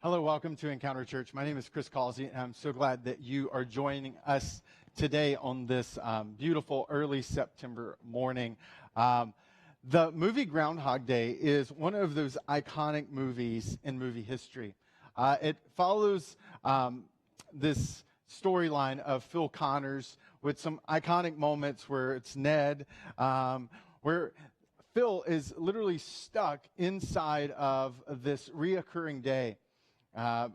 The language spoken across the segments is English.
Hello, welcome to Encounter Church. My name is Chris Causey, and I'm so glad that you are joining us today on this beautiful early September morning. The movie Groundhog Day is one of those iconic movies in movie history. It follows this storyline of Phil Connors with some iconic moments where it's Ned, where Phil is literally stuck inside of this reoccurring day.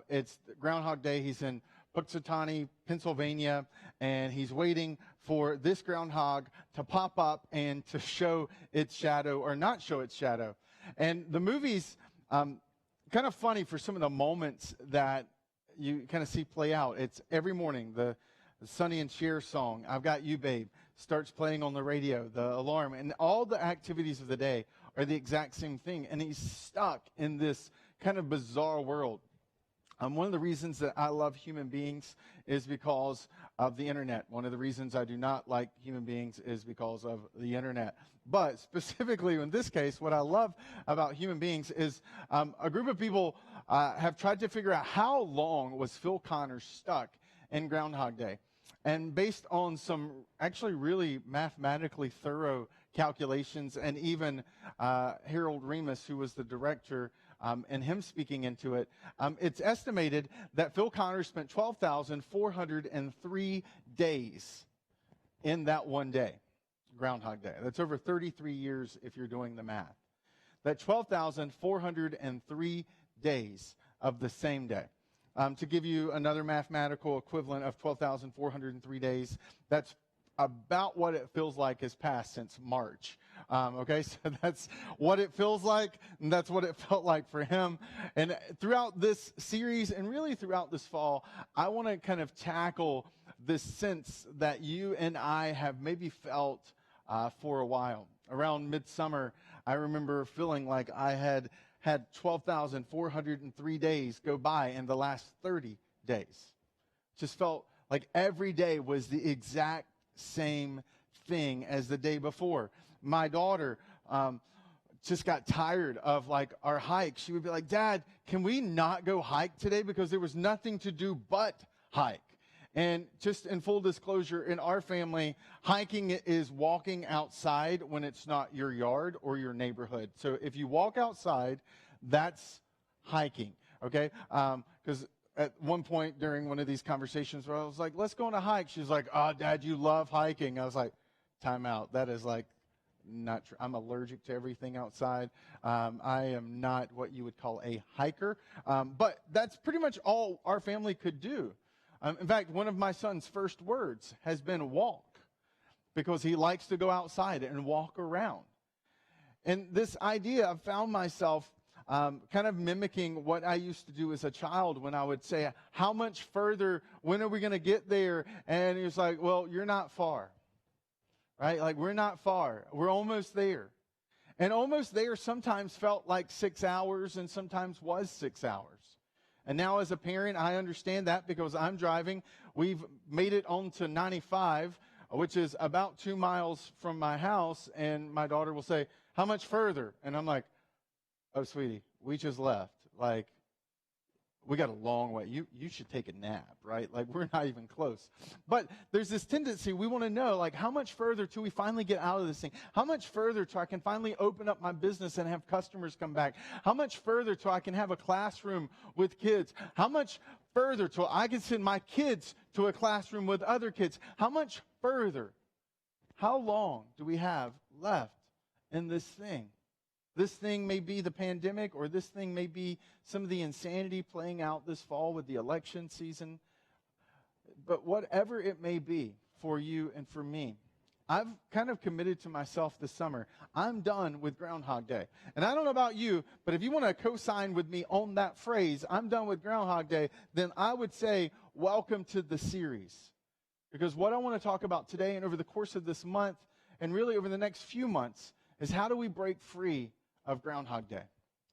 It's Groundhog Day. He's in Punxsutawney, Pennsylvania, and he's waiting for this groundhog to pop up and to show its shadow or not show its shadow. And the movie's kind of funny for some of the moments that you kind of see play out. It's every morning, the Sonny and Cher song, I've Got You, Babe, starts playing on the radio, the alarm, and all the activities of the day are the exact same thing. And he's stuck in this kind of bizarre world. One of the reasons that I love human beings is because of the internet. One of the reasons I do not like human beings is because of the internet. But specifically in this case, what I love about human beings is a group of people have tried to figure out how long was Phil Connors stuck in Groundhog Day. And based on some actually really mathematically thorough calculations, and even Harold Ramis, who was the director, and him speaking into it, it's estimated that Phil Connors spent 12,403 days in that one day, Groundhog Day. That's over 33 years if you're doing the math. That 12,403 days of the same day. To give you another mathematical equivalent of 12,403 days, that's about what it feels like has passed since March. Okay, so that's what it feels like, and that's what it felt like for him. And throughout this series, and really throughout this fall, I want to kind of tackle this sense that you and I have maybe felt for a while. Around midsummer, I remember feeling like I had 12,403 days go by in the last 30 days. Just felt like every day was the exact same thing as the day before. My daughter just got tired of like our hike. She would be like, "Dad, can we not go hike today? Because there was nothing to do but hike." And just in full disclosure, in our family, hiking is walking outside when it's not your yard or your neighborhood. So if you walk outside, that's hiking, okay? Because at one point during one of these conversations where I was like, "Let's go on a hike," she's like, "Oh, Dad, you love hiking." I was like, time out. That is like not true. I'm allergic to everything outside. I am not what you would call a hiker. But that's pretty much all our family could do. In fact, one of my son's first words has been walk, because he likes to go outside and walk around. And this idea, I've found myself kind of mimicking what I used to do as a child when I would say, "How much further? When are we going to get there?" And he was like, "Well, you're not far." Right? Like, we're not far. We're almost there. And almost there sometimes felt like 6 hours and sometimes was 6 hours. And now as a parent, I understand that because I'm driving. We've made it onto 95, which is about 2 miles from my house. And my daughter will say, "How much further?" And I'm like, "Oh, sweetie, we just left. Like, we got a long way. You should take a nap," right? Like, we're not even close. But there's this tendency, we want to know, like, how much further till we finally get out of this thing? How much further till I can finally open up my business and have customers come back? How much further till I can have a classroom with kids? How much further till I can send my kids to a classroom with other kids? How much further? How long do we have left in this thing? This thing may be the pandemic, or this thing may be some of the insanity playing out this fall with the election season. But whatever it may be for you and for me, I've kind of committed to myself this summer, I'm done with Groundhog Day. And I don't know about you, but if you want to co-sign with me on that phrase, "I'm done with Groundhog Day," then I would say, welcome to the series. Because what I want to talk about today and over the course of this month, and really over the next few months, is how do we break free of Groundhog Day?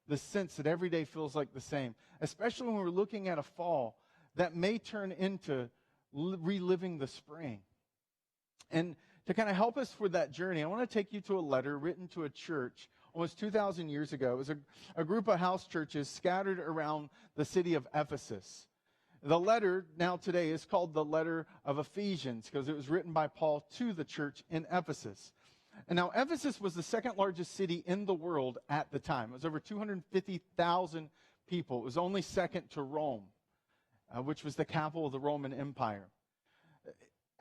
The sense that every day feels like the same, especially when we're looking at a fall that may turn into reliving the spring. And to kind of help us for that journey, I want to take you to a letter written to a church almost 2,000 years ago. It was a group of house churches scattered around the city of Ephesus. The letter now today is called the letter of Ephesians because it was written by Paul to the church in Ephesus. And now Ephesus was the second largest city in the world at the time. It was over 250,000 people. It was only second to Rome, which was the capital of the Roman Empire.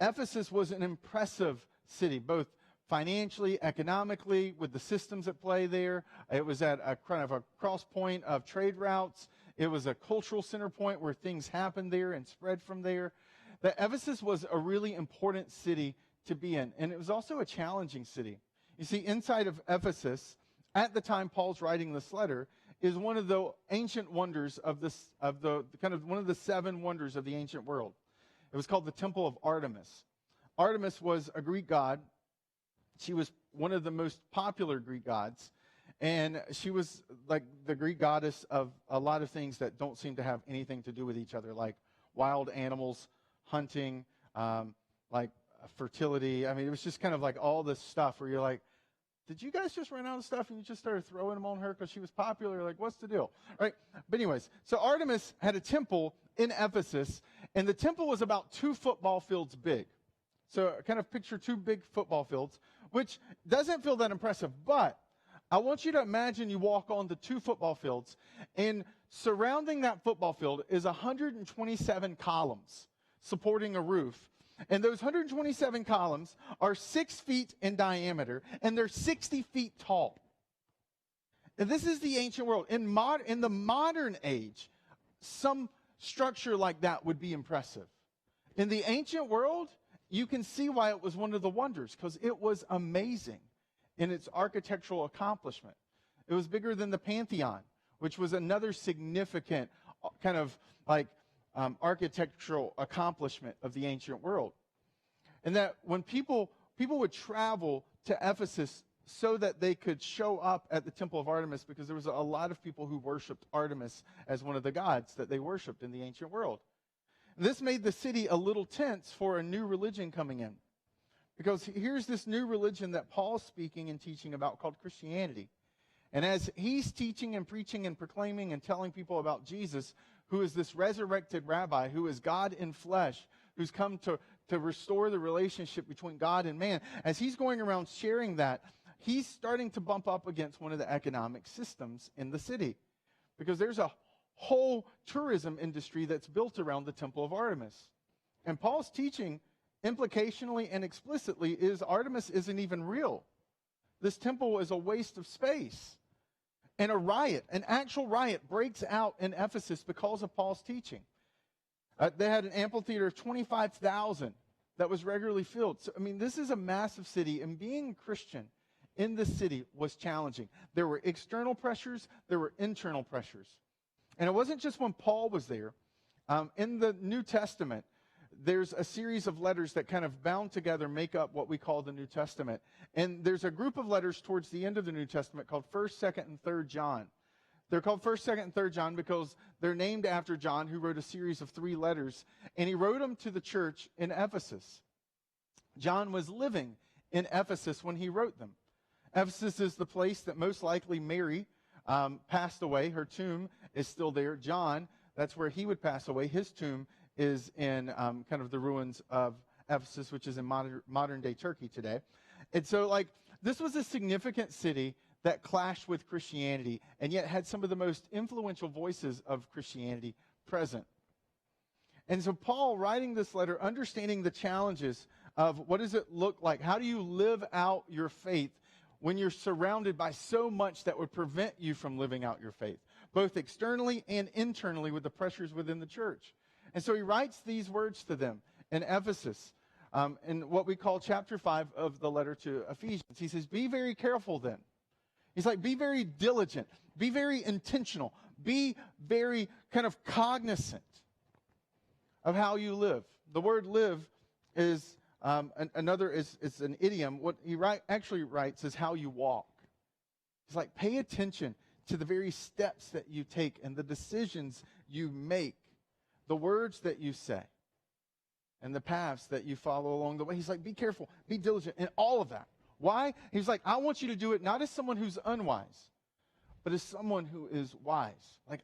Ephesus was an impressive city, both financially, economically, with the systems at play there. It was at a kind of a cross point of trade routes. It was a cultural center point where things happened there and spread from there. That Ephesus was a really important city to be in, and it was also a challenging city. You see, inside of Ephesus, at the time Paul's writing this letter, is one of the ancient wonders of the kind of one of the seven wonders of the ancient world. It was called the Temple of Artemis. Artemis was a Greek god. She was one of the most popular Greek gods, and she was like the Greek goddess of a lot of things that don't seem to have anything to do with each other, like wild animals, hunting, like fertility. I mean, it was just kind of like all this stuff where you're like, did you guys just run out of stuff and you just started throwing them on her because she was popular? Like, what's the deal? Right? But anyways, so Artemis had a temple in Ephesus, and the temple was about 2 football fields big. So kind of picture 2 big football fields, which doesn't feel that impressive. But I want you to imagine you walk on the 2 football fields, and surrounding that football field is 127 columns supporting a roof. And those 127 columns are 6 feet in diameter, and they're 60 feet tall. And this is the ancient world. In the modern age, some structure like that would be impressive. In the ancient world, you can see why it was one of the wonders, because it was amazing in its architectural accomplishment. It was bigger than the Pantheon, which was another significant kind of like architectural accomplishment of the ancient world. And that when people would travel to Ephesus so that they could show up at the Temple of Artemis, because there was a lot of people who worshiped Artemis as one of the gods that they worshiped in the ancient world. This made the city a little tense for a new religion coming in. Because here's this new religion that Paul's speaking and teaching about called Christianity. And as he's teaching and preaching and proclaiming and telling people about Jesus, who is this resurrected rabbi, who is God in flesh, who's come to restore the relationship between God and man, as he's going around sharing that, he's starting to bump up against one of the economic systems in the city. Because there's a whole tourism industry that's built around the Temple of Artemis. And Paul's teaching, implicationally and explicitly, is Artemis isn't even real. This temple is a waste of space. And an actual riot breaks out in Ephesus because of Paul's teaching. They had an amphitheater of 25,000 that was regularly filled. So, I mean, this is a massive city, and being Christian in this city was challenging. There were external pressures, there were internal pressures. And it wasn't just when Paul was there. In the New Testament, there's a series of letters that kind of bound together make up what we call the New Testament. And there's a group of letters towards the end of the New Testament called 1st, 2nd, and 3rd John. They're called 1st, 2nd, and 3rd John because they're named after John, who wrote a series of 3 letters. And he wrote them to the church in Ephesus. John was living in Ephesus when he wrote them. Ephesus is the place that most likely Mary passed away. Her tomb is still there. John, that's where he would pass away. His tomb is in kind of the ruins of Ephesus, which is in modern-day Turkey today. And so, like, this was a significant city that clashed with Christianity and yet had some of the most influential voices of Christianity present. And so Paul, writing this letter, understanding the challenges of what does it look like? How do you live out your faith when you're surrounded by so much that would prevent you from living out your faith, both externally and internally with the pressures within the church? And so he writes these words to them in Ephesus, in what we call chapter 5 of the letter to Ephesians. He says, be very careful then. He's like, be very diligent, be very intentional, be very kind of cognizant of how you live. The word live is it's an idiom. What he actually writes is how you walk. He's like, pay attention to the very steps that you take and the decisions you make, the words that you say, and the paths that you follow along the way. He's like, be careful, be diligent in all of that. Why? He's like, I want you to do it not as someone who's unwise, but as someone who is wise. Like,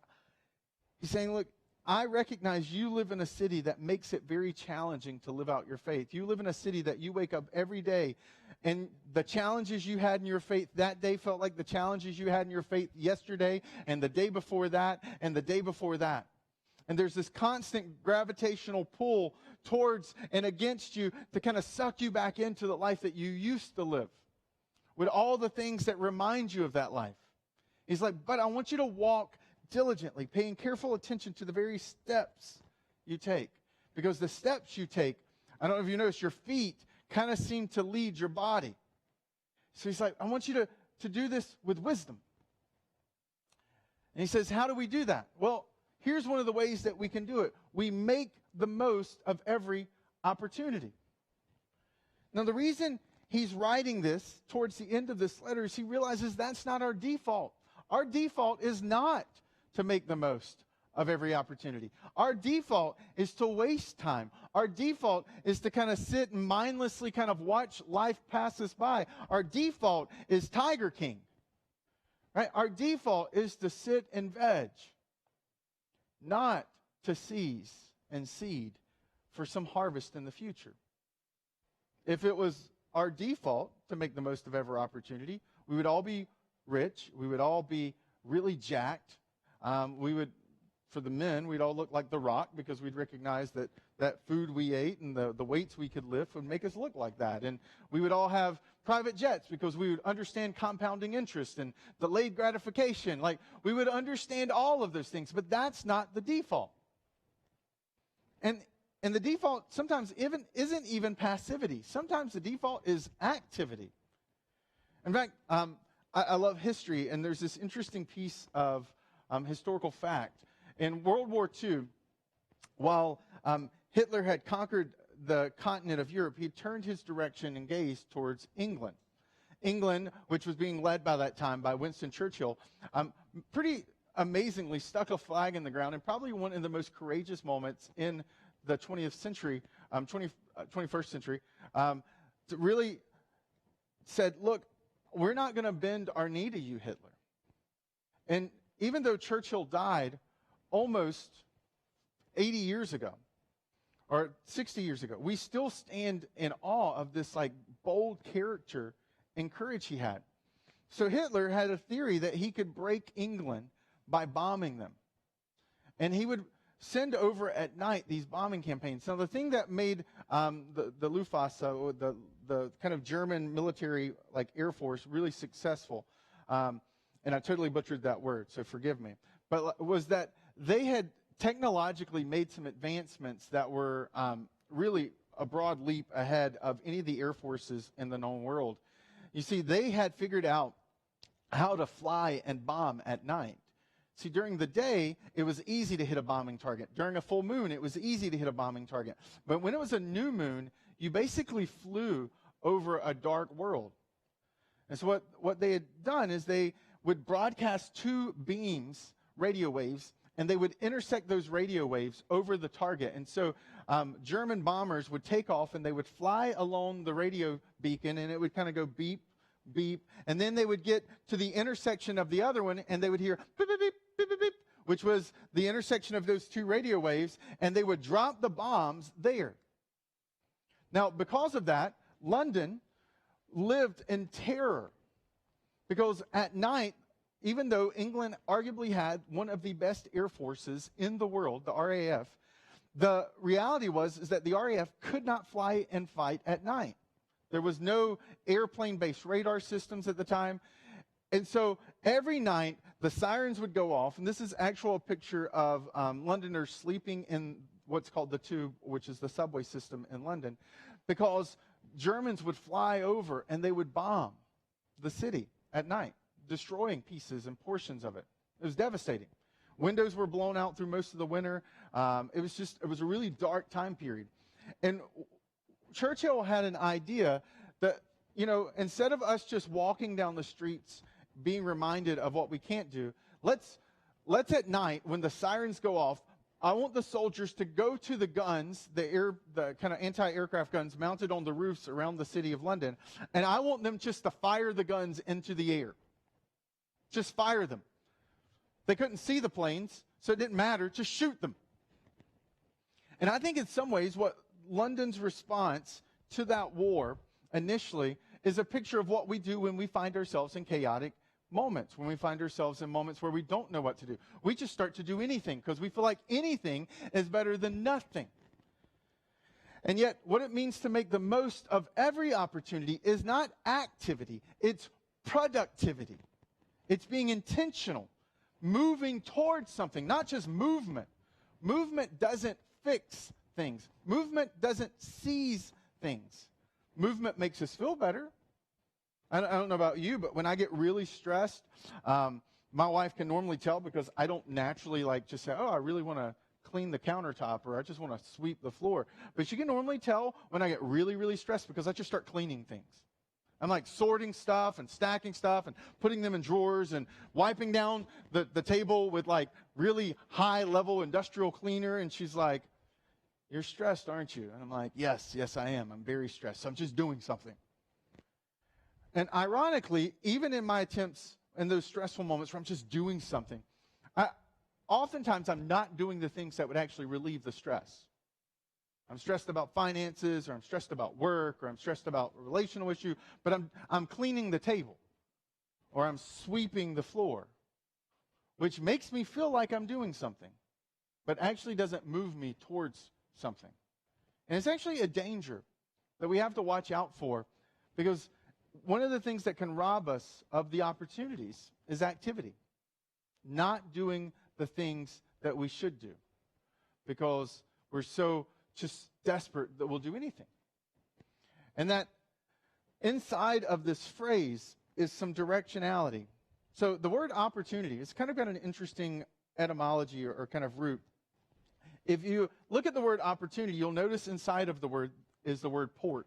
he's saying, look, I recognize you live in a city that makes it very challenging to live out your faith. You live in a city that you wake up every day, and the challenges you had in your faith that day felt like the challenges you had in your faith yesterday, and the day before that, and the day before that. And there's this constant gravitational pull towards and against you to kind of suck you back into the life that you used to live, with all the things that remind you of that life. He's like, but I want you to walk diligently, paying careful attention to the very steps you take. Because the steps you take, I don't know if you noticed, your feet kind of seem to lead your body. So he's like, I want you to do this with wisdom. And he says, how do we do that? Well, here's one of the ways that we can do it. We make the most of every opportunity. Now, the reason he's writing this towards the end of this letter is he realizes that's not our default. Our default is not to make the most of every opportunity. Our default is to waste time. Our default is to kind of sit and mindlessly kind of watch life pass us by. Our default is Tiger King. Right? Our default is to sit and veg, not to seize and seed for some harvest in the future. If it was our default to make the most of every opportunity, we would all be rich. We would all be really jacked. We would, for the men, we'd all look like The Rock, because we'd recognize that food we ate and the weights we could lift would make us look like that. And we would all have private jets because we would understand compounding interest and delayed gratification. Like, we would understand all of those things, but that's not the default. And the default sometimes isn't even passivity. Sometimes the default is activity. In fact, I love history, and there's this interesting piece of historical fact. In World War II, while Hitler had conquered the continent of Europe, he turned his direction and gaze towards England. England, which was being led by that time by Winston Churchill, pretty amazingly stuck a flag in the ground, and probably one of the most courageous moments in the 20th century, 21st century, to really said, look, we're not going to bend our knee to you, Hitler. And even though Churchill died almost 80 years ago, or 60 years ago, we still stand in awe of this like bold character and courage he had. So Hitler had a theory that he could break England by bombing them. And he would send over at night these bombing campaigns. Now, the thing that made the Luftwaffe, the kind of German military, like Air Force, really successful, and I totally butchered that word, so forgive me, but was that they had technologically made some advancements that were really a broad leap ahead of any of the air forces in the known world. You see, they had figured out how to fly and bomb at night. See, during the day, it was easy to hit a bombing target. During a full moon, it was easy to hit a bombing target. But when it was a new moon, you basically flew over a dark world. And so what they had done is they would broadcast two beams, radio waves, and they would intersect those radio waves over the target. And so German bombers would take off, and they would fly along the radio beacon, and it would kind of go beep, beep. And then they would get to the intersection of the other one, and they would hear beep, beep, beep, beep, beep, beep, which was the intersection of those two radio waves, and they would drop the bombs there. Now, because of that, London lived in terror, because at night, even though England arguably had one of the best air forces in the world, the RAF, the reality is that the RAF could not fly and fight at night. There was no airplane-based radar systems at the time. And so every night, the sirens would go off, and this is actual picture of Londoners sleeping in what's called the Tube, which is the subway system in London, because Germans would fly over and they would bomb the city at night, destroying pieces and portions of it. It was devastating. Windows were blown out through most of the winter. It was a really dark time period. And Churchill had an idea that, instead of us just walking down the streets being reminded of what we can't do, let's at night, when the sirens go off, I want the soldiers to go to the guns, the kind of anti-aircraft guns mounted on the roofs around the city of London, and I want them just to fire the guns into the air. Just fire them. They couldn't see the planes, so it didn't matter. Just shoot them. And I think in some ways what London's response to that war initially is a picture of what we do when we find ourselves in chaotic moments, when we find ourselves in moments where we don't know what to do. We just start to do anything because we feel like anything is better than nothing. And yet, what it means to make the most of every opportunity is not activity, it's productivity. It's being intentional, moving towards something, not just movement. Movement doesn't fix things. Movement doesn't seize things. Movement makes us feel better. I don't know about you, but when I get really stressed, my wife can normally tell because I don't naturally like just say, oh, I really want to clean the countertop or I just want to sweep the floor. But she can normally tell when I get really, really stressed because I just start cleaning things. I'm like sorting stuff and stacking stuff and putting them in drawers and wiping down the table with like really high level industrial cleaner. And she's like, you're stressed, aren't you? And I'm like, yes, I am. I'm very stressed. So I'm just doing something. And ironically, even in my attempts in those stressful moments where I'm just doing something, oftentimes I'm not doing the things that would actually relieve the stress. I'm stressed about finances, or I'm stressed about work, or I'm stressed about a relational issue, but I'm cleaning the table, or I'm sweeping the floor, which makes me feel like I'm doing something, but actually doesn't move me towards something. And it's actually a danger that we have to watch out for, because one of the things that can rob us of the opportunities is activity. Not doing the things that we should do because we're so just desperate that we'll do anything. And that inside of this phrase is some directionality. So the word opportunity, it's kind of got an interesting etymology or kind of root. If you look at the word opportunity, you'll notice inside of the word is the word port.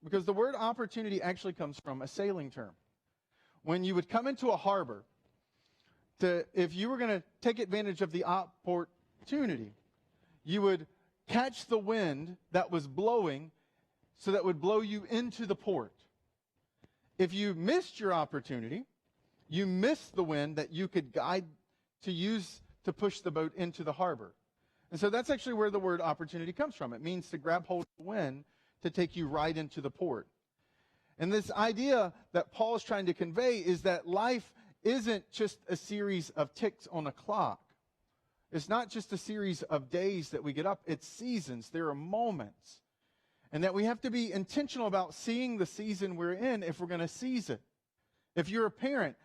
Because the word opportunity actually comes from a sailing term. When you would come into a harbor, if you were going to take advantage of the opportunity, you would catch the wind that was blowing so that would blow you into the port. If you missed your opportunity, you missed the wind that you could guide to use to push the boat into the harbor. And so that's actually where the word opportunity comes from. It means to grab hold of the wind to take you right into the port. And this idea that Paul is trying to convey is that life isn't just a series of ticks on a clock. It's not just a series of days that we get up. It's seasons. There are moments. And that we have to be intentional about seeing the season we're in if we're going to seize it. If you're a parent,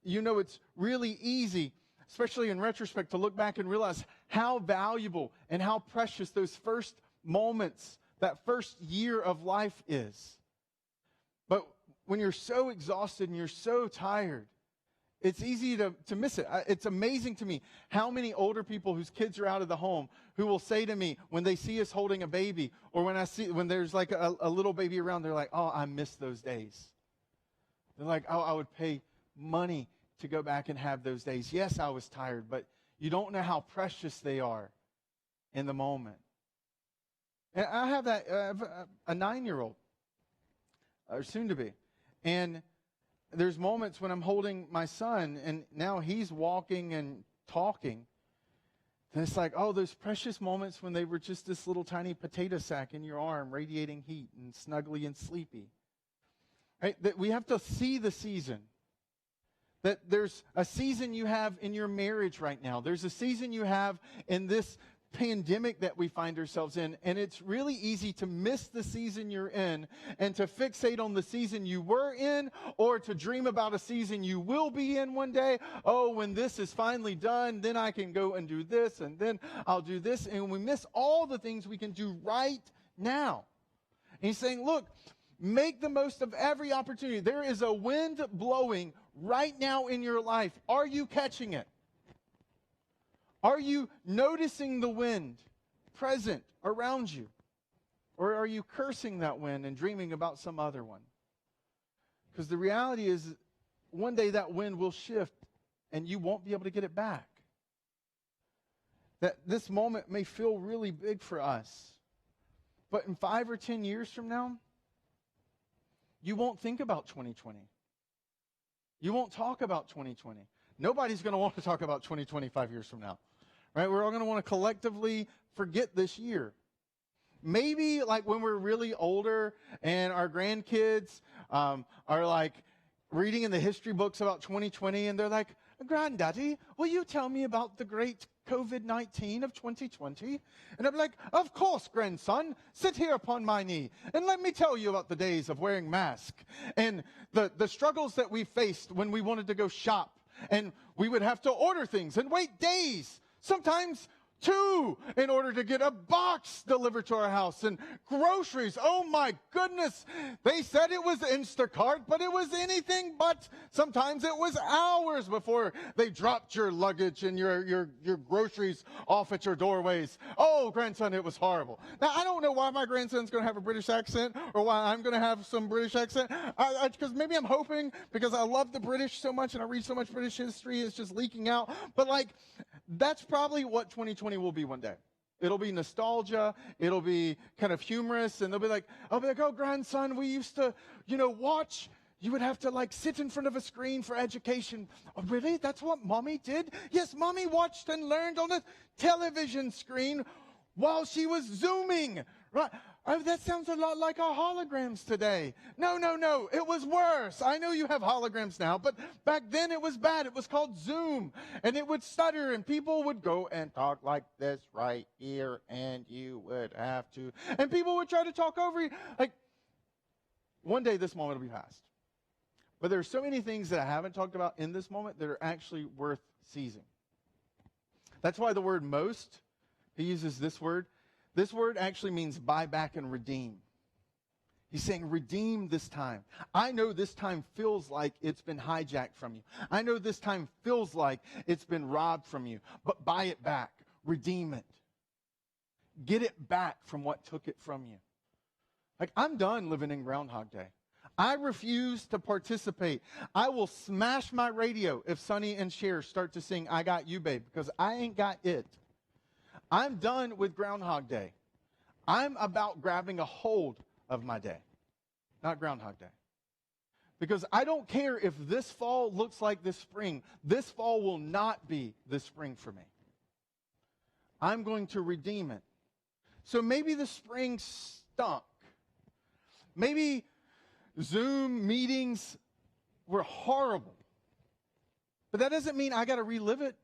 you know it's really easy, especially in retrospect, to look back and realize how valuable and how precious those first moments, that first year of life is. But when you're so exhausted and you're so tired, it's easy to miss it. It's amazing to me how many older people whose kids are out of the home who will say to me when they see us holding a baby, or when there's like a little baby around, they're like, oh, I miss those days. They're like, oh, I would pay money to go back and have those days. Yes, I was tired, but you don't know how precious they are in the moment. And I have a 9-year-old, or soon to be, and there's moments when I'm holding my son, and now he's walking and talking, and it's like, oh, those precious moments when they were just this little tiny potato sack in your arm, radiating heat and snuggly and sleepy. Right? That we have to see the season. That there's a season you have in your marriage right now. There's a season you have in this pandemic that we find ourselves in, and it's really easy to miss the season you're in and to fixate on the season you were in, or to dream about a season you will be in one day. Oh, when this is finally done, then I can go and do this, and then I'll do this, and we miss all the things we can do right now. And he's saying, look, make the most of every opportunity. There is a wind blowing right now in your life. Are you catching it? Are you noticing the wind present around you? Or are you cursing that wind and dreaming about some other one? Because the reality is, one day that wind will shift and you won't be able to get it back. that this moment may feel really big for us. But in 5 or 10 years from now, you won't think about 2020. You won't talk about 2020. Nobody's going to want to talk about 2020 5 years from now. Right? We're all going to want to collectively forget this year. Maybe like when we're really older and our grandkids are like reading in the history books about 2020 and they're like, Granddaddy, will you tell me about the great COVID-19 of 2020? And I'm like, of course, grandson, sit here upon my knee and let me tell you about the days of wearing masks and the struggles that we faced when we wanted to go shop and we would have to order things and wait days, sometimes 2, in order to get a box delivered to our house and groceries. Oh my goodness. They said it was Instacart, but it was anything but. Sometimes it was hours before they dropped your luggage and your groceries off at your doorways. Oh, grandson, it was horrible. Now, I don't know why my grandson's going to have a British accent or why I'm going to have some British accent. Because maybe I'm hoping, because I love the British so much and I read so much British history, it's just leaking out. But like, that's probably what 2020 will be one day. It'll be nostalgia. It'll be kind of humorous. And I'll be like, oh, grandson, we used to, watch. You would have to like sit in front of a screen for education. Oh, really? That's what mommy did? Yes, mommy watched and learned on a television screen while she was Zooming. Right? Oh, that sounds a lot like our holograms today. No. It was worse. I know you have holograms now, but back then it was bad. It was called Zoom, and it would stutter, and people would go and talk like this right here, and you would have to. And people would try to talk over you. Like, one day this moment will be past. But there are so many things that I haven't talked about in this moment that are actually worth seizing. That's why the word most, he uses this word. This word actually means buy back and redeem. He's saying redeem this time. I know this time feels like it's been hijacked from you. I know this time feels like it's been robbed from you. But buy it back. Redeem it. Get it back from what took it from you. Like, I'm done living in Groundhog Day. I refuse to participate. I will smash my radio if Sonny and Cher start to sing I Got You, Babe, because I ain't got it. I'm done with Groundhog Day. I'm about grabbing a hold of my day, not Groundhog Day. Because I don't care if this fall looks like this spring. This fall will not be this spring for me. I'm going to redeem it. So maybe the spring stunk. Maybe Zoom meetings were horrible. But that doesn't mean I got to relive it.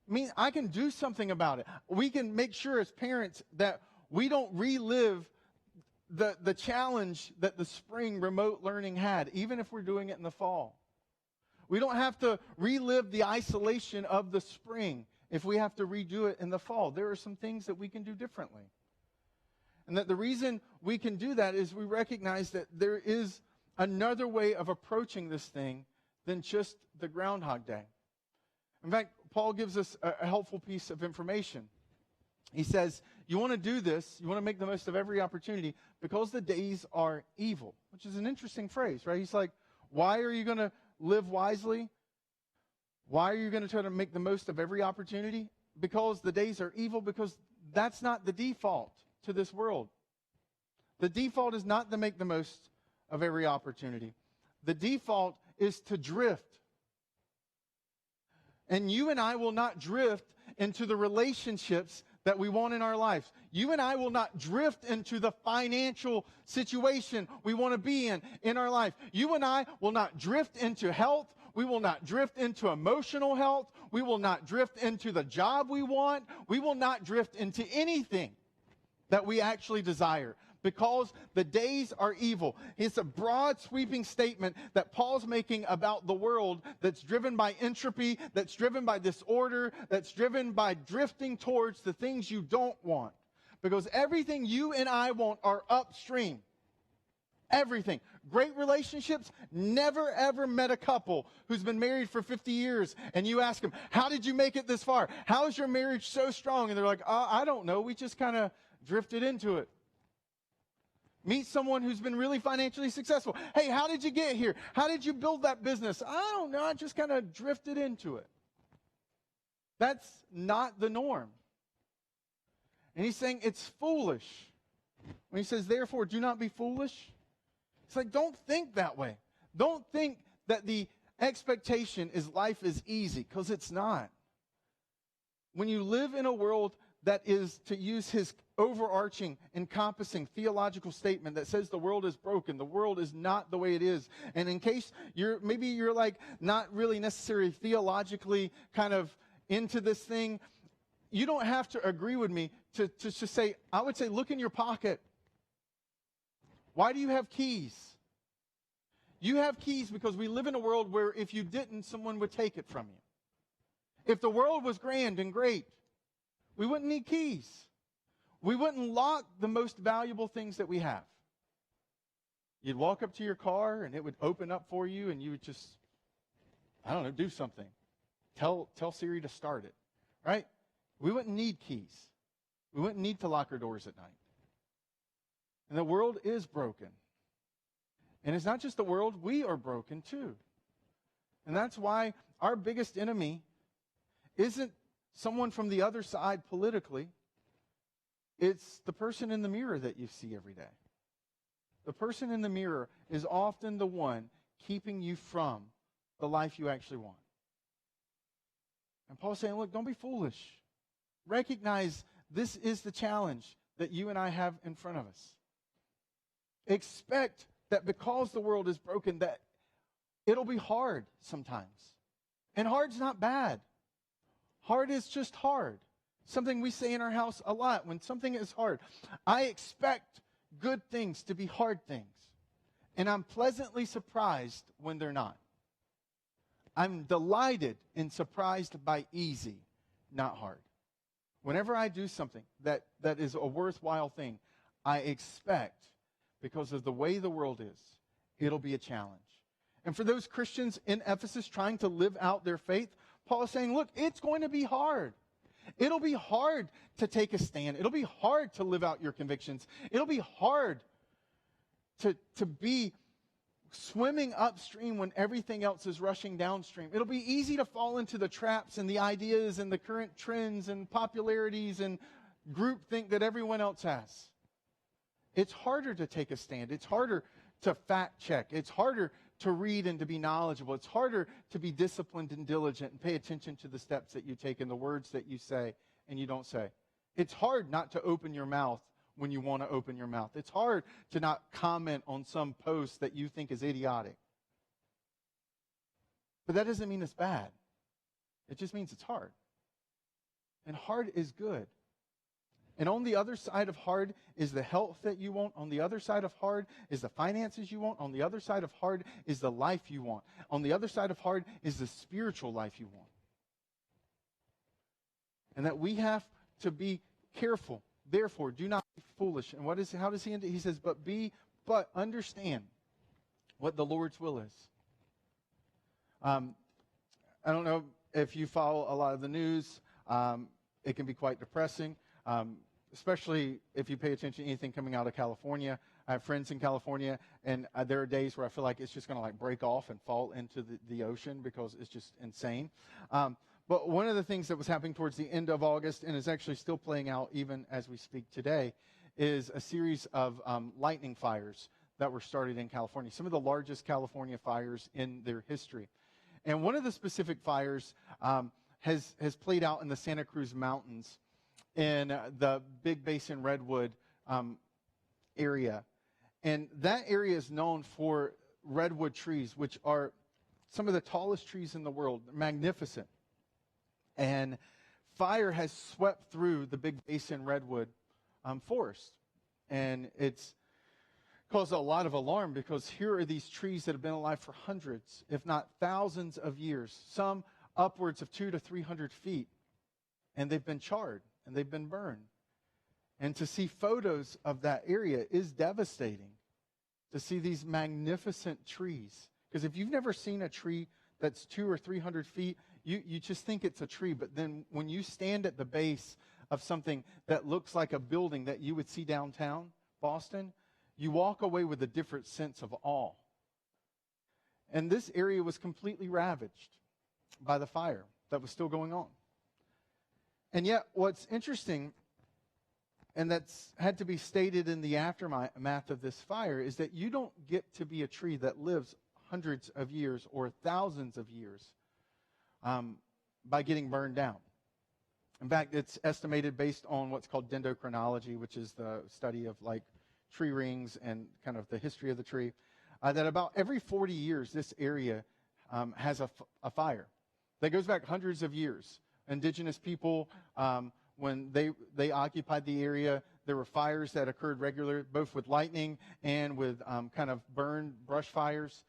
I mean, I can do something about it. We can make sure as parents that we don't relive the challenge that the spring remote learning had, even if we're doing it in the fall. We don't have to relive the isolation of the spring if we have to redo it in the fall. There are some things that we can do differently. And that the reason we can do that is we recognize that there is another way of approaching this thing than just the Groundhog Day. In fact, Paul gives us a helpful piece of information. He says, you want to do this, you want to make the most of every opportunity because the days are evil, which is an interesting phrase, right? He's like, why are you going to live wisely? Why are you going to try to make the most of every opportunity? Because the days are evil, because that's not the default to this world. The default is not to make the most of every opportunity. The default is to drift. And you and I will not drift into the relationships that we want in our lives. You and I will not drift into the financial situation we want to be in our life. You and I will not drift into health. We will not drift into emotional health. We will not drift into the job we want. We will not drift into anything that we actually desire, because the days are evil. It's a broad, sweeping statement that Paul's making about the world that's driven by entropy, that's driven by disorder, that's driven by drifting towards the things you don't want. Because everything you and I want are upstream. Everything. Great relationships. Never, ever met a couple who's been married for 50 years, and you ask them, how did you make it this far? How is your marriage so strong? And they're like, I don't know. We just kind of drifted into it. Meet someone who's been really financially successful. Hey, how did you get here? How did you build that business? I don't know. I just kind of drifted into it. That's not the norm. And he's saying it's foolish. When he says, therefore, do not be foolish, it's like, don't think that way. Don't think that the expectation is life is easy, because it's not. When you live in a world that is, to use his overarching, encompassing theological statement that says the world is broken, the world is not the way it is. And in case maybe you're like not really necessarily theologically kind of into this thing, you don't have to agree with me to just say, I would say, look in your pocket. Why do you have keys? You have keys because we live in a world where if you didn't, someone would take it from you. If the world was grand and great, we wouldn't need keys. We wouldn't lock the most valuable things that we have. You'd walk up to your car and it would open up for you, and you would just, I don't know, do something. Tell Siri to start it, right? We wouldn't need keys. We wouldn't need to lock our doors at night. And the world is broken. And it's not just the world, we are broken too. And that's why our biggest enemy isn't someone from the other side politically. It's the person in the mirror that you see every day. The person in the mirror is often the one keeping you from the life you actually want. And Paul's saying, look, don't be foolish. Recognize this is the challenge that you and I have in front of us. Expect that because the world is broken, that it'll be hard sometimes. And hard's not bad. Hard is just hard. Something we say in our house a lot when something is hard. I expect good things to be hard things. And I'm pleasantly surprised when they're not. I'm delighted and surprised by easy, not hard. Whenever I do something that is a worthwhile thing, I expect, because of the way the world is, it'll be a challenge. And for those Christians in Ephesus trying to live out their faith, Paul is saying, look, it's going to be hard. It'll be hard to take a stand. It'll be hard to live out your convictions. It'll be hard to be swimming upstream when everything else is rushing downstream. It'll be easy to fall into the traps and the ideas and the current trends and popularities and groupthink that everyone else has. It's harder to take a stand. It's harder to fact check. It's harder to read and to be knowledgeable. It's harder to be disciplined and diligent and pay attention to the steps that you take and the words that you say and you don't say. It's hard not to open your mouth when you want to open your mouth. It's hard to not comment on some post that you think is idiotic. But that doesn't mean it's bad. It just means it's hard. And hard is good. And on the other side of hard is the health that you want. On the other side of hard is the finances you want. On the other side of hard is the life you want. On the other side of hard is the spiritual life you want. And that we have to be careful. Therefore, do not be foolish. And how does he end it? He says, but understand what the Lord's will is. I don't know if you follow a lot of the news. It can be quite depressing. Especially if you pay attention to anything coming out of California. I have friends in California, and there are days where I feel like it's just going to break off and fall into the ocean because it's just insane. But one of the things that was happening towards the end of August, and is actually still playing out even as we speak today, is a series of lightning fires that were started in California. Some of the largest California fires in their history. And one of the specific fires has played out in the Santa Cruz Mountains, in the Big Basin Redwood area. And that area is known for redwood trees, which are some of the tallest trees in the world. They're magnificent. And fire has swept through the Big Basin Redwood forest. And it's caused a lot of alarm because here are these trees that have been alive for hundreds, if not thousands of years, some upwards of 200 to 300 feet. And they've been charred. And they've been burned. And to see photos of that area is devastating. To see these magnificent trees. Because if you've never seen a tree that's 200 or 300 feet, you just think it's a tree. But then when you stand at the base of something that looks like a building that you would see downtown Boston, you walk away with a different sense of awe. And this area was completely ravaged by the fire that was still going on. And yet, what's interesting, and that's had to be stated in the aftermath of this fire, is that you don't get to be a tree that lives hundreds of years or thousands of years by getting burned down. In fact, it's estimated based on what's called dendrochronology, which is the study of like tree rings and kind of the history of the tree, that about every 40 years, this area has a fire that goes back hundreds of years. Indigenous people, when they occupied the area, there were fires that occurred regularly, both with lightning and with kind of burned brush fires.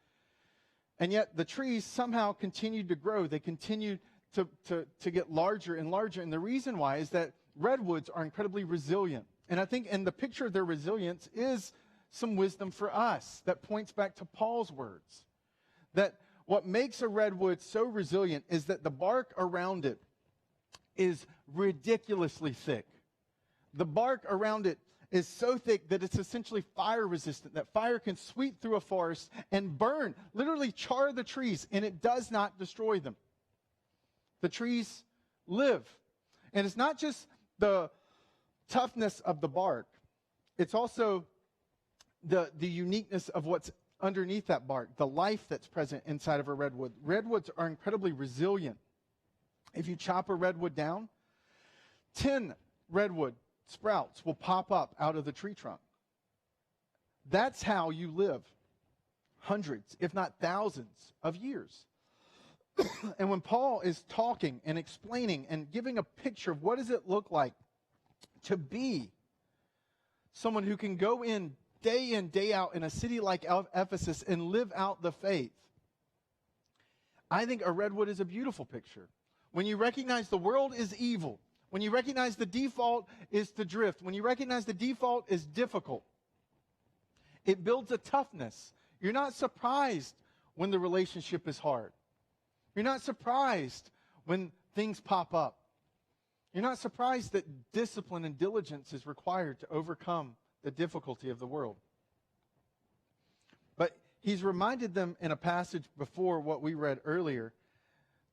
And yet the trees somehow continued to grow. They continued to get larger and larger. And the reason why is that redwoods are incredibly resilient. And I think in the picture of their resilience is some wisdom for us that points back to Paul's words. That what makes a redwood so resilient is that the bark around it is ridiculously thick. The bark around it is so thick that it's essentially fire resistant, that fire can sweep through a forest and burn, literally char the trees, and it does not destroy them. The trees live. And it's not just the toughness of the bark, it's also the uniqueness of what's underneath that bark, the life that's present inside of a redwood. Redwoods are incredibly resilient. If you chop a redwood down, 10 redwood sprouts will pop up out of the tree trunk. That's how you live hundreds, if not thousands of years. And when Paul is talking and explaining and giving a picture of what does it look like to be someone who can go in, day out in a city like Ephesus and live out the faith, I think a redwood is a beautiful picture. When you recognize the world is evil, when you recognize the default is to drift, when you recognize the default is difficult, it builds a toughness. You're not surprised when the relationship is hard. You're not surprised when things pop up. You're not surprised that discipline and diligence is required to overcome the difficulty of the world. But he's reminded them in a passage before what we read earlier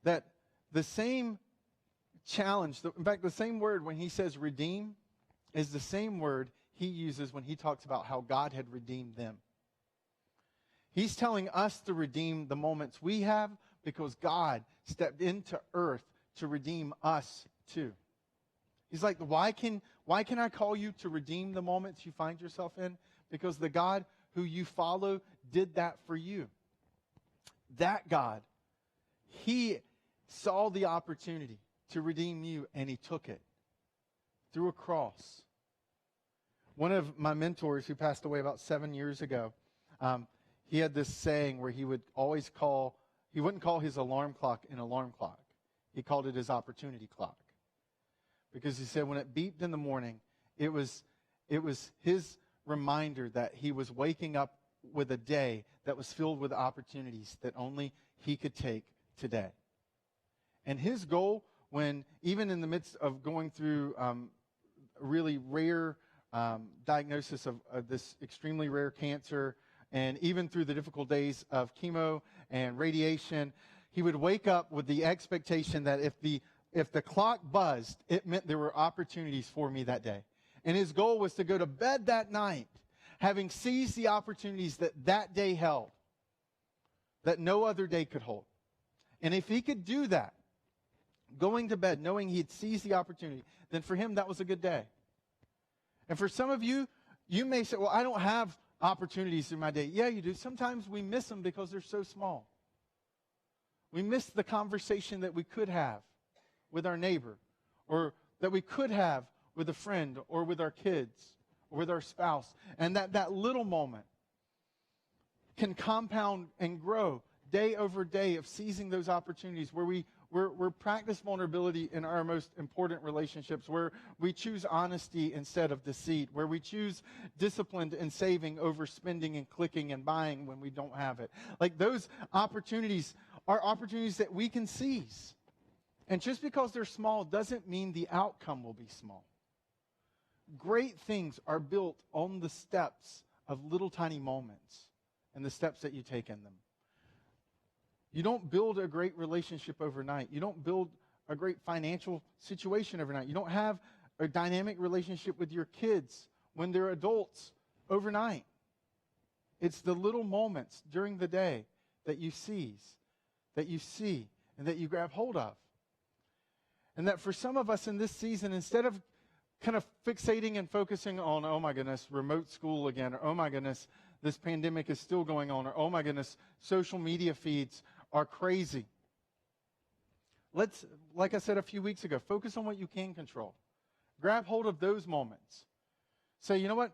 that the same challenge, in fact, the same word when he says redeem is the same word he uses when he talks about how God had redeemed them. He's telling us to redeem the moments we have because God stepped into earth to redeem us too. He's like, why can I call you to redeem the moments you find yourself in? Because the God who you follow did that for you. That God, he saw the opportunity to redeem you, and he took it through a cross. One of my mentors who passed away about 7 years ago, he had this saying where he would always he wouldn't call his alarm clock an alarm clock. He called it his opportunity clock. Because he said when it beeped in the morning, it was his reminder that he was waking up with a day that was filled with opportunities that only he could take today. And his goal, when even in the midst of going through really rare diagnosis of this extremely rare cancer, and even through the difficult days of chemo and radiation, he would wake up with the expectation that if the clock buzzed, it meant there were opportunities for me that day. And his goal was to go to bed that night, having seized the opportunities that day held, that no other day could hold. And if he could do that, going to bed knowing he had seized the opportunity, then for him that was a good day. And for some of you, you may say, well, I don't have opportunities in my day. Yeah, you do. Sometimes we miss them because they're so small. We miss the conversation that we could have with our neighbor, or that we could have with a friend, or with our kids, or with our spouse. And that little moment can compound and grow day over day of seizing those opportunities where we're practice vulnerability in our most important relationships, where we choose honesty instead of deceit, where we choose discipline and saving over spending and clicking and buying when we don't have it. Like those opportunities are opportunities that we can seize. And just because they're small doesn't mean the outcome will be small. Great things are built on the steps of little tiny moments and the steps that you take in them. You don't build a great relationship overnight. You don't build a great financial situation overnight. You don't have a dynamic relationship with your kids when they're adults overnight. It's the little moments during the day that you see, and that you grab hold of. And that for some of us in this season, instead of kind of fixating and focusing on, oh my goodness, remote school again, or oh my goodness, this pandemic is still going on, or oh my goodness, social media feeds are crazy. Let's, like I said a few weeks ago, focus on what you can control. Grab hold of those moments. Say, you know what?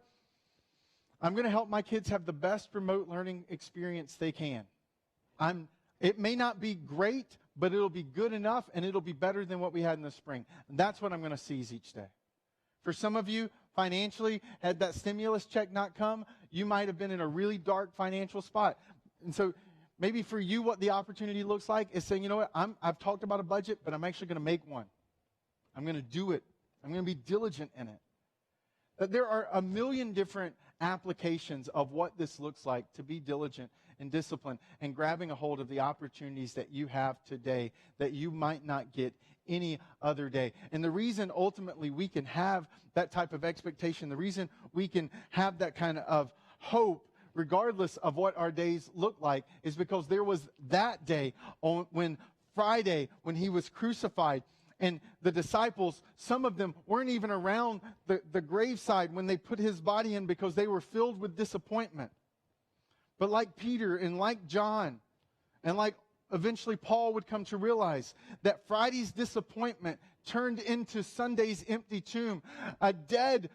I'm going to help my kids have the best remote learning experience they can. It may not be great, but it'll be good enough, and it'll be better than what we had in the spring. And that's what I'm going to seize each day. For some of you, financially, had that stimulus check not come, you might have been in a really dark financial spot. And so maybe for you, what the opportunity looks like is saying, you know what, I've talked about a budget, but I'm actually going to make one. I'm going to do it. I'm going to be diligent in it. That there are a million different applications of what this looks like to be diligent and disciplined and grabbing a hold of the opportunities that you have today that you might not get any other day. And the reason ultimately we can have that type of expectation, the reason we can have that kind of hope regardless of what our days look like, is because there was that day when Friday, when he was crucified, and the disciples, some of them weren't even around the graveside when they put his body in because they were filled with disappointment. But like Peter and like John and like eventually Paul would come to realize that Friday's disappointment turned into Sunday's empty tomb. A dead,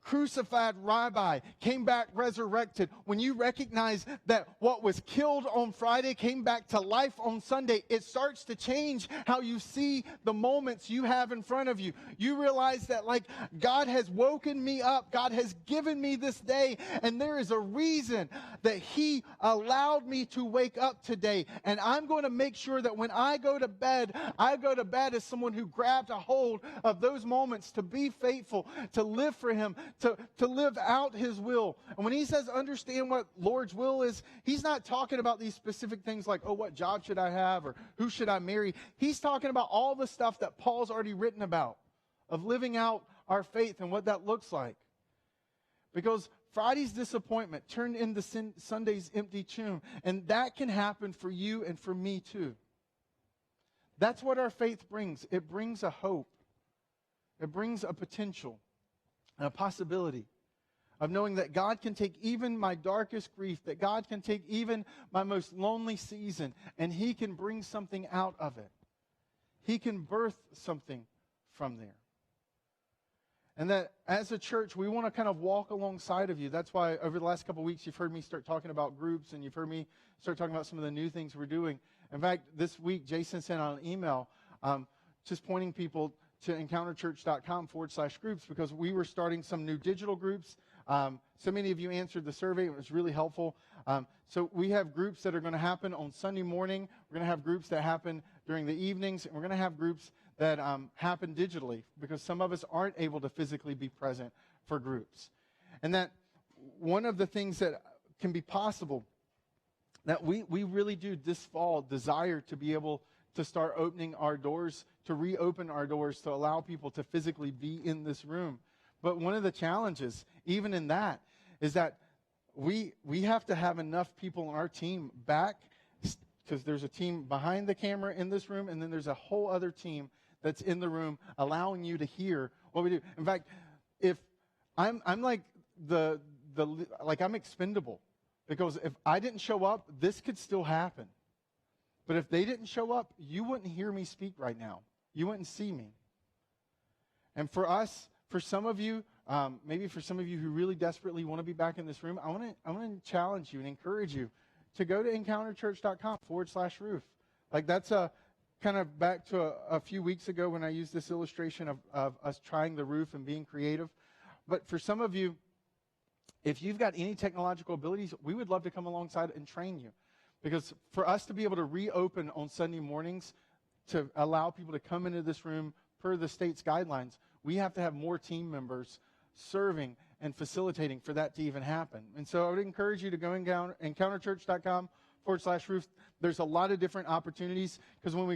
crucified rabbi came back resurrected. When you recognize that what was killed on Friday came back to life on Sunday, it starts to change how you see the moments you have in front of you. You realize that, like, God has woken me up. God has given me this day, and there is a reason that he allowed me to wake up today. And I'm going to make sure that when I go to bed as someone who grabbed a hold of those moments to be faithful, to live for him, to live out his will. And when he says understand what Lord's will is, he's not talking about these specific things like, oh, what job should I have, or who should I marry? He's talking about all the stuff that Paul's already written about, of living out our faith and what that looks like. Because Friday's disappointment turned into Sunday's empty tomb. And that can happen for you and for me too. That's what our faith brings. It brings a hope. It brings a potential. And a possibility of knowing that God can take even my darkest grief, that God can take even my most lonely season, and he can bring something out of it. He can birth something from there. And that as a church, we want to kind of walk alongside of you. That's why over the last couple of weeks, you've heard me start talking about groups, and you've heard me start talking about some of the new things we're doing. In fact, this week, Jason sent out an email just pointing people to encounterchurch.com/groups, because we were starting some new digital groups. So many of you answered the survey. It was really helpful. So we have groups that are going to happen on Sunday morning. We're going to have groups that happen during the evenings. And we're going to have groups that happen digitally, because some of us aren't able to physically be present for groups. And that one of the things that can be possible, that we really do this fall desire to be able to start opening our doors, to reopen our doors, to allow people to physically be in this room. But one of the challenges, even in that, is that we have to have enough people on our team back, because there's a team behind the camera in this room, and then there's a whole other team that's in the room allowing you to hear what we do. In fact, if I'm like I'm expendable, because if I didn't show up, this could still happen. But if they didn't show up, you wouldn't hear me speak right now. You wouldn't see me. And for us, for some of you, maybe for some of you who really desperately want to be back in this room, I want to challenge you and encourage you to go to encounterchurch.com/roof. Like, that's a kind of back to a few weeks ago when I used this illustration of us trying the roof and being creative. But for some of you, if you've got any technological abilities, we would love to come alongside and train you. Because for us to be able to reopen on Sunday mornings, to allow people to come into this room per the state's guidelines, we have to have more team members serving and facilitating for that to even happen. And so I would encourage you to go encounterchurch.com/roof. There's a lot of different opportunities, because when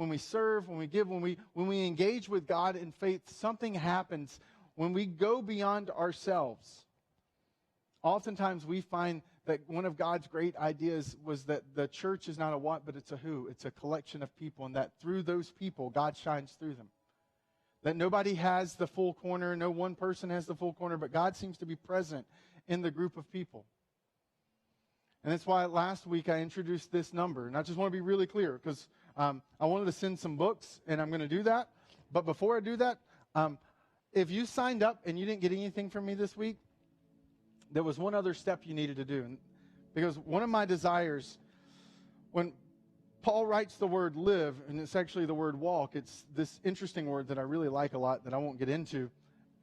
when we serve, when we give, when we engage with God in faith, something happens. When we go beyond ourselves, oftentimes we find that one of God's great ideas was that the church is not a what, but it's a who. It's a collection of people, and that through those people, God shines through them. That nobody has the full corner, no one person has the full corner, but God seems to be present in the group of people. And that's why last week I introduced this number. And I just want to be really clear, because I wanted to send some books, and I'm going to do that. But before I do that, if you signed up and you didn't get anything from me this week, there was one other step you needed to do. And because one of my desires, when Paul writes the word live, and it's actually the word walk, it's this interesting word that I really like a lot that I won't get into.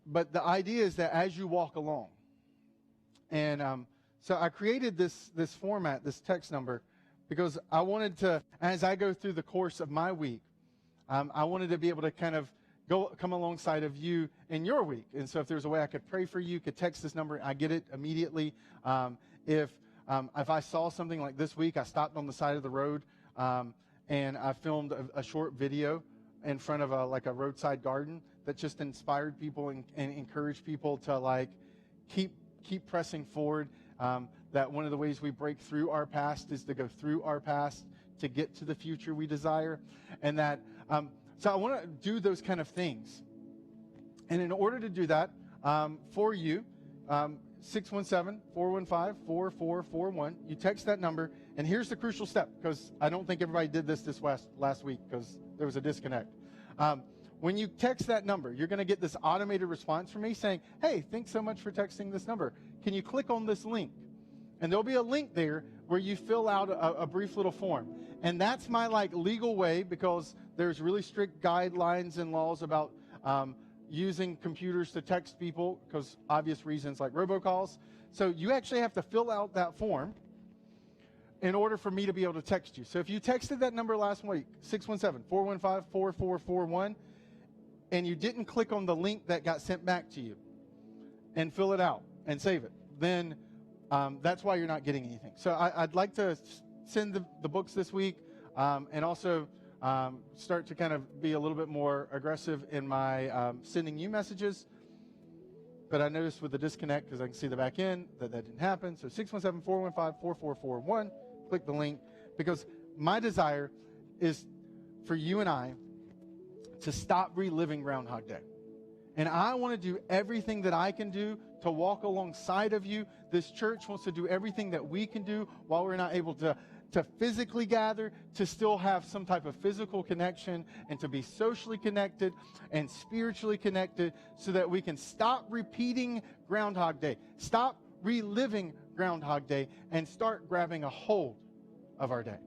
But the idea is that as you walk along. And so I created this format, this text number, because I wanted to, as I go through the course of my week, I wanted to be able to kind of come alongside of you in your week. And so if there's a way I could pray for you, could text this number, I get it immediately. If I saw something like this week, I stopped on the side of the road and I filmed a short video in front of a roadside garden that just inspired people and encouraged people to keep pressing forward. That one of the ways we break through our past is to go through our past to get to the future we desire. And that, so I want to do those kind of things. And in order to do that, for you, 617-415-4441, you text that number. And here's the crucial step, because I don't think everybody did this last week because there was a disconnect. When you text that number, you're going to get this automated response from me saying, hey, thanks so much for texting this number. Can you click on this link? And there'll be a link there where you fill out a brief little form. And that's my legal way, because there's really strict guidelines and laws about using computers to text people, because obvious reasons like robocalls. So you actually have to fill out that form in order for me to be able to text you. So if you texted that number last week, 617-415-4441, and you didn't click on the link that got sent back to you and fill it out and save it, then that's why you're not getting anything. So I'd like to send the books this week and also start to kind of be a little bit more aggressive in my sending you messages. But I noticed with the disconnect, because I can see the back end, that didn't happen. So 617-415-4441, click the link, because my desire is for you and I to stop reliving Groundhog Day. And I want to do everything that I can do to walk alongside of you. This church wants to do everything that we can do while we're not able to physically gather, to still have some type of physical connection, and to be socially connected and spiritually connected, so that we can stop repeating Groundhog Day, stop reliving Groundhog Day, and start grabbing a hold of our day.